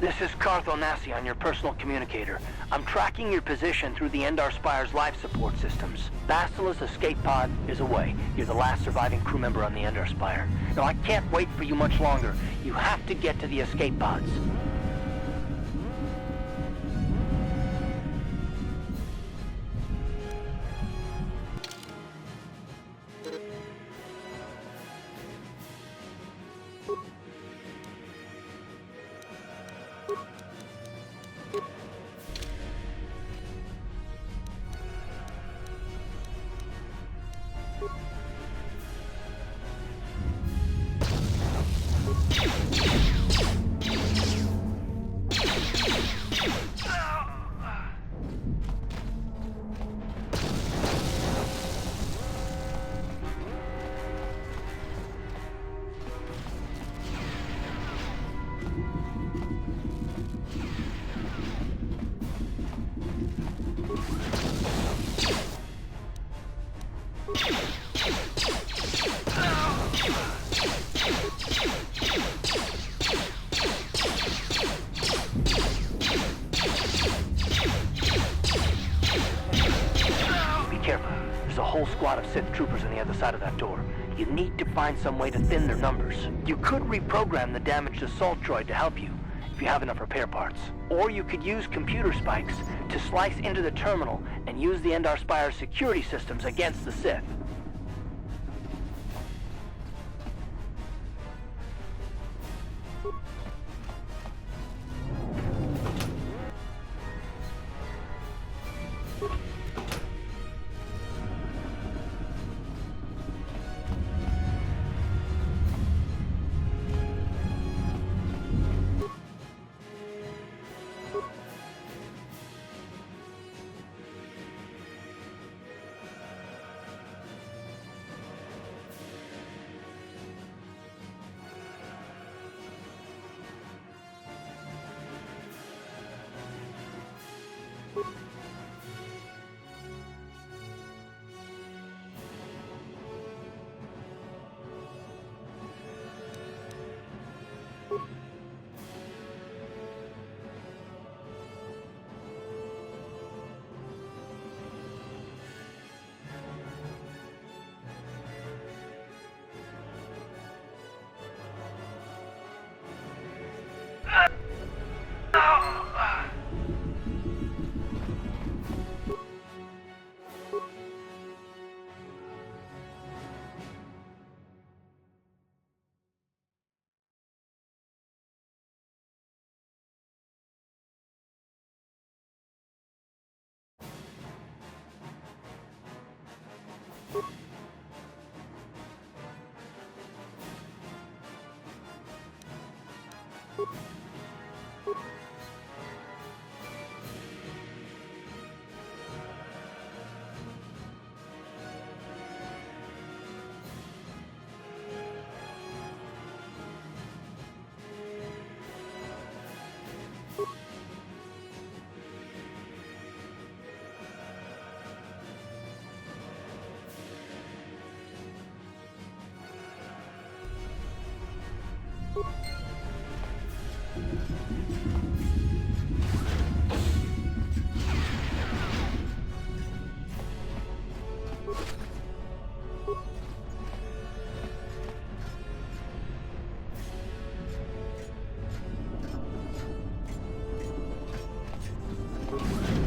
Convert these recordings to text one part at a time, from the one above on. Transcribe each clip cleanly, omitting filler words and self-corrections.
This is Carthonasi on your personal communicator. I'm tracking your position through the Endar Spire's life support systems. Bastila's escape pod is away. You're the last surviving crew member on the Endar Spire. Now, I can't wait for you much longer. You have to get to the escape pods. Squad of Sith troopers on the other side of that door. You need to find some way to thin their numbers. You could reprogram the damaged assault droid to help you, if you have enough repair parts. Or you could use computer spikes to slice into the terminal and use the Endar Spire's security systems against the Sith.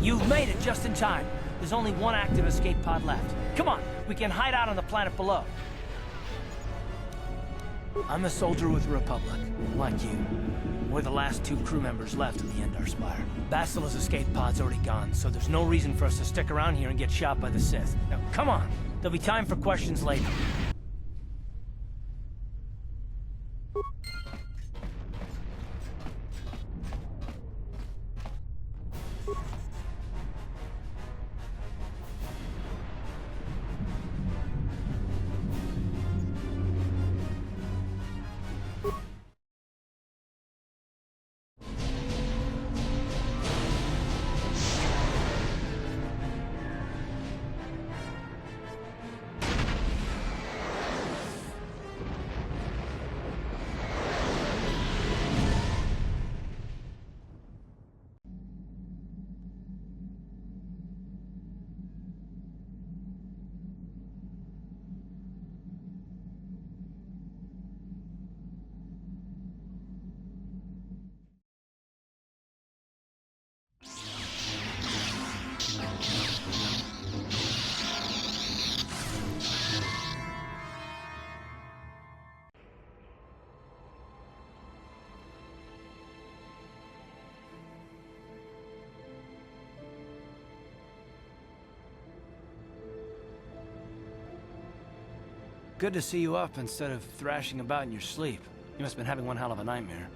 You've made it just in time. There's only one active escape pod left. Come on, we can hide out on the planet below. I'm a soldier with the Republic, like you. We're the last two crew members left in the Endar Spire. Bastila's escape pod's already gone, so there's no reason for us to stick around here and get shot by the Sith. Now, come on. There'll be time for questions later. good to see you up instead of thrashing about in your sleep. You must have been having one hell of a nightmare.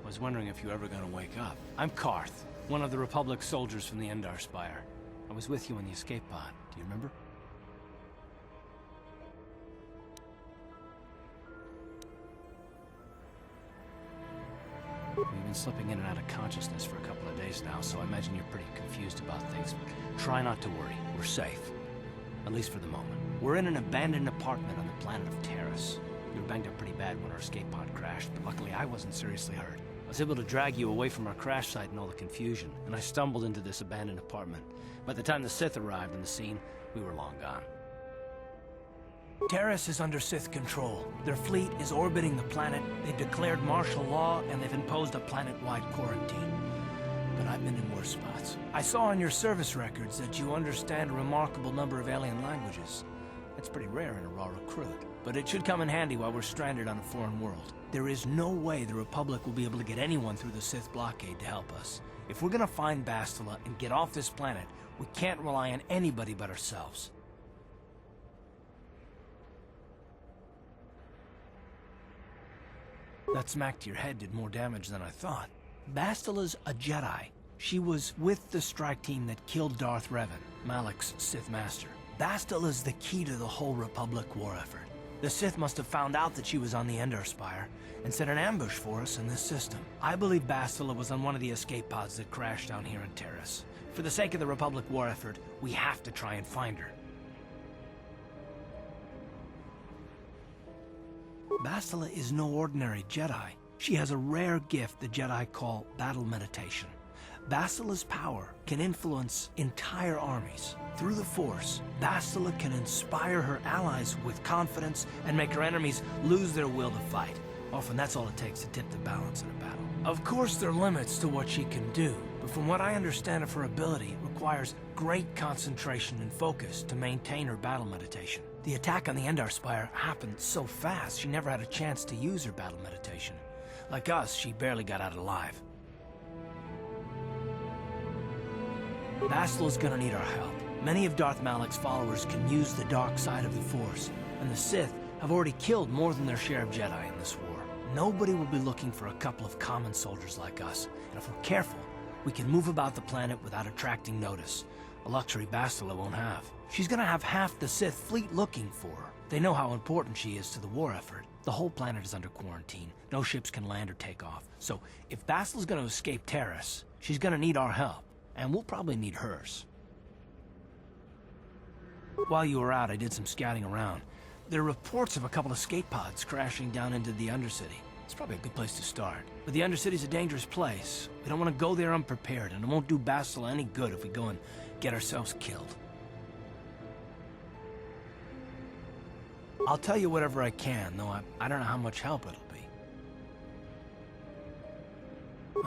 I was wondering if you were ever gonna wake up. I'm Karth, one of the Republic soldiers from the Endar spire. I was with you in the escape pod. Do you remember? We've been slipping in and out of consciousness for a couple of days now, so I imagine you're pretty confused about things. But try not to worry. We're safe. At least for the moment. We're in an abandoned apartment on the planet of Terrace. We were banged up pretty bad when our escape pod crashed, but luckily I wasn't seriously hurt. I was able to drag you away from our crash site and all the confusion, and I stumbled into this abandoned apartment. By the time the Sith arrived on the scene, we were long gone. Terrace is under Sith control. Their fleet is orbiting the planet, they've declared martial law, and they've imposed a planet-wide quarantine. But I've been in worse spots. I saw on your service records that you understand a remarkable number of alien languages. That's pretty rare in a raw recruit, but it should come in handy while we're stranded on a foreign world. There is no way the Republic will be able to get anyone through the Sith blockade to help us. If we're gonna find Bastila and get off this planet, we can't rely on anybody but ourselves. That smack to your head did more damage than I thought. Bastila's a Jedi. She was with the strike team that killed Darth Revan, Malak's Sith Master. Bastila's the key to the whole Republic war effort. The Sith must have found out that she was on the Endar spire and set an ambush for us in this system. I believe Bastila was on one of the escape pods that crashed down here in Terrace. For the sake of the Republic war effort, we have to try and find her. Bastila is no ordinary Jedi. She has a rare gift the Jedi call battle meditation. Bastila's power can influence entire armies. Through the Force, Bastila can inspire her allies with confidence and make her enemies lose their will to fight. Often that's all it takes to tip the balance in a battle. Of course there are limits to what she can do, but from what I understand of her ability, it requires great concentration and focus to maintain her battle meditation. The attack on the Endar Spire happened so fast, she never had a chance to use her battle meditation. Like us, she barely got out alive. Bastila's gonna need our help. Many of Darth Malak's followers can use the dark side of the Force, and the Sith have already killed more than their share of Jedi in this war. Nobody will be looking for a couple of common soldiers like us, and if we're careful, we can move about the planet without attracting notice, a luxury Bastila won't have. She's gonna have half the Sith fleet looking for her. They know how important she is to the war effort. The whole planet is under quarantine. No ships can land or take off. So if Bastila's gonna escape Terrace, she's gonna need our help, and we'll probably need hers. While you were out, I did some scouting around. There are reports of a couple of escape pods crashing down into the Undercity. It's probably a good place to start. But the Undercity's a dangerous place. We don't want to go there unprepared, and it won't do Bastila any good if we go and get ourselves killed. I'll tell you whatever I can, though I don't know how much help it'll be.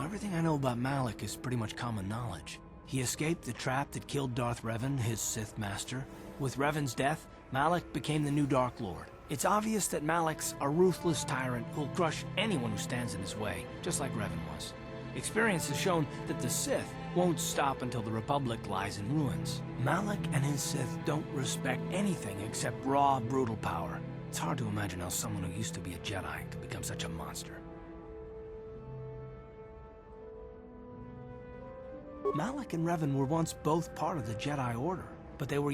Everything I know about Malak is pretty much common knowledge. He escaped the trap that killed Darth Revan, his Sith Master. With Revan's death, Malak became the new Dark Lord. It's obvious that Malak's a ruthless tyrant who'll crush anyone who stands in his way, just like Revan was. Experience has shown that the Sith won't stop until the Republic lies in ruins. Malak and his Sith don't respect anything except raw, brutal power. It's hard to imagine how someone who used to be a Jedi could become such a monster. Malak and Revan were once both part of the Jedi Order, but they were